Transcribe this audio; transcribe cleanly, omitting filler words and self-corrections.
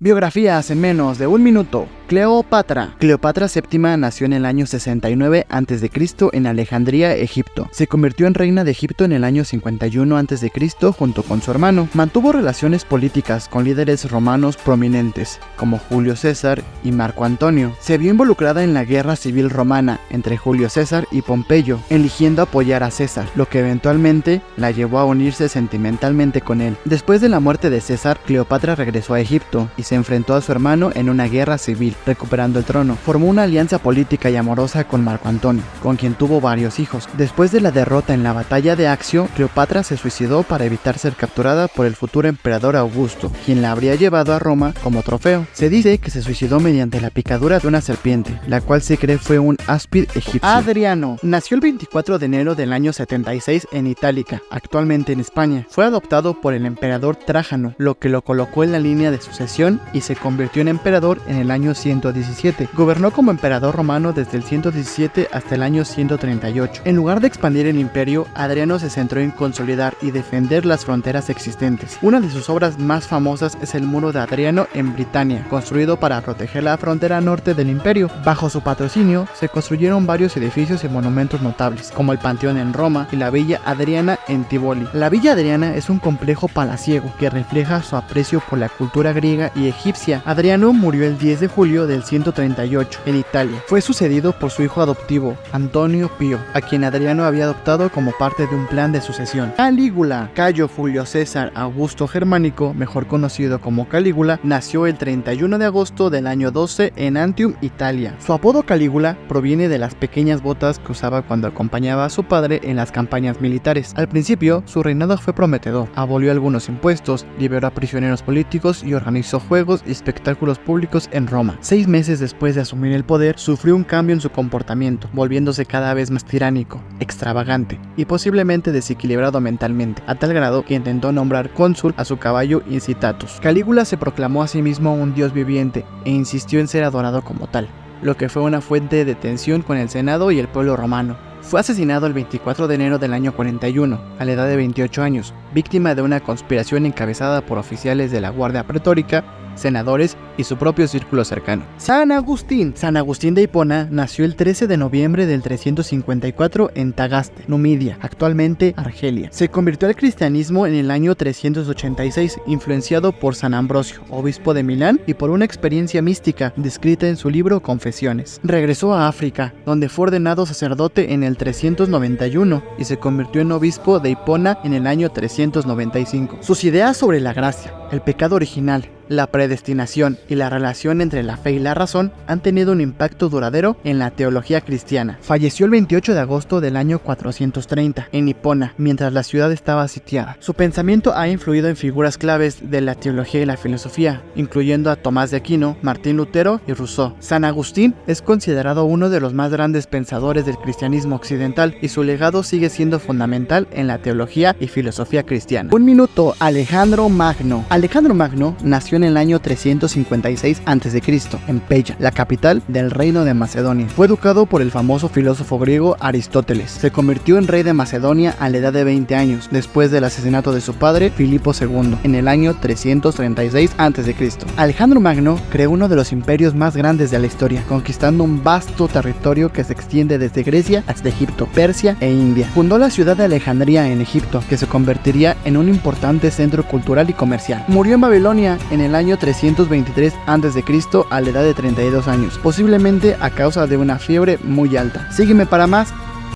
Biografías en menos de un minuto. Cleopatra. Cleopatra VII nació en el año 69 a.C. en Alejandría, Egipto. Se convirtió en reina de Egipto en el año 51 a.C. junto con su hermano. Mantuvo relaciones políticas con líderes romanos prominentes, como Julio César y Marco Antonio. Se vio involucrada en la guerra civil romana entre Julio César y Pompeyo, eligiendo apoyar a César, lo que eventualmente la llevó a unirse sentimentalmente con él. Después de la muerte de César, Cleopatra regresó a Egipto y se enfrentó a su hermano en una guerra civil, recuperando el trono. Formó una alianza política y amorosa con Marco Antonio, con quien tuvo varios hijos. Después de la derrota en la batalla de Accio, Cleopatra se suicidó para evitar ser capturada por el futuro emperador Augusto, quien la habría llevado a Roma como trofeo. Se dice que se suicidó mediante la picadura de una serpiente, la cual se cree fue un áspid egipcio. Adriano nació el 24 de enero del año 76 en Itálica, actualmente en España. Fue adoptado por el emperador Trajano, lo que lo colocó en la línea de sucesión y se convirtió en emperador en el año 117. Gobernó como emperador romano desde el 117 hasta el año 138. En lugar de expandir el imperio, Adriano se centró en consolidar y defender las fronteras existentes. Una de sus obras más famosas es el Muro de Adriano en Britania, construido para proteger la frontera norte del imperio. Bajo su patrocinio, se construyeron varios edificios y monumentos notables, como el Panteón en Roma y la Villa Adriana en Tivoli. La Villa Adriana es un complejo palaciego que refleja su aprecio por la cultura griega y egipcia. Adriano murió el 10 de julio del 138 en Italia. Fue sucedido por su hijo adoptivo, Antonio Pío, a quien Adriano había adoptado como parte de un plan de sucesión. Calígula. Cayo Julio César Augusto Germánico, mejor conocido como Calígula, nació el 31 de agosto del año 12 en Antium, Italia. Su apodo Calígula proviene de las pequeñas botas que usaba cuando acompañaba a su padre en las campañas militares. Al principio, su reinado fue prometedor. Abolió algunos impuestos, liberó a prisioneros políticos y organizó juegos y espectáculos públicos en Roma. 6 meses después de asumir el poder, sufrió un cambio en su comportamiento, volviéndose cada vez más tiránico, extravagante y posiblemente desequilibrado mentalmente, a tal grado que intentó nombrar cónsul a su caballo Incitatus. Calígula se proclamó a sí mismo un dios viviente e insistió en ser adorado como tal, lo que fue una fuente de tensión con el Senado y el pueblo romano. Fue asesinado el 24 de enero del año 41, a la edad de 28 años, víctima de una conspiración encabezada por oficiales de la Guardia Pretórica, senadores y su propio círculo cercano. San Agustín. San Agustín de Hipona nació el 13 de noviembre del 354 en Tagaste, Numidia, actualmente Argelia. Se convirtió al cristianismo en el año 386, influenciado por San Ambrosio, obispo de Milán, y por una experiencia mística descrita en su libro Confesiones. Regresó a África, donde fue ordenado sacerdote en el 391 y se convirtió en obispo de Hipona en el año 395. Sus ideas sobre la gracia, el pecado original, la predestinación y la relación entre la fe y la razón han tenido un impacto duradero en la teología cristiana. Falleció el 28 de agosto del año 430 en Hipona, mientras la ciudad estaba sitiada. Su pensamiento ha influido en figuras claves de la teología y la filosofía, incluyendo a Tomás de Aquino, Martín Lutero y Rousseau. San Agustín es considerado uno de los más grandes pensadores del cristianismo occidental y su legado sigue siendo fundamental en la teología y filosofía cristiana. Un minuto. Alejandro Magno. Alejandro Magno nació en el año 356 a.C. en Pella, la capital del reino de Macedonia. Fue educado por el famoso filósofo griego Aristóteles. Se convirtió en rey de Macedonia a la edad de 20 años, después del asesinato de su padre Filipo II, en el año 336 a.C. Alejandro Magno creó uno de los imperios más grandes de la historia, conquistando un vasto territorio que se extiende desde Grecia hasta Egipto, Persia e India. Fundó la ciudad de Alejandría en Egipto, que se convertiría en un importante centro cultural y comercial. Murió en Babilonia en el año 323 a.C. a la edad de 32 años, posiblemente a causa de una fiebre muy alta. Sígueme para más.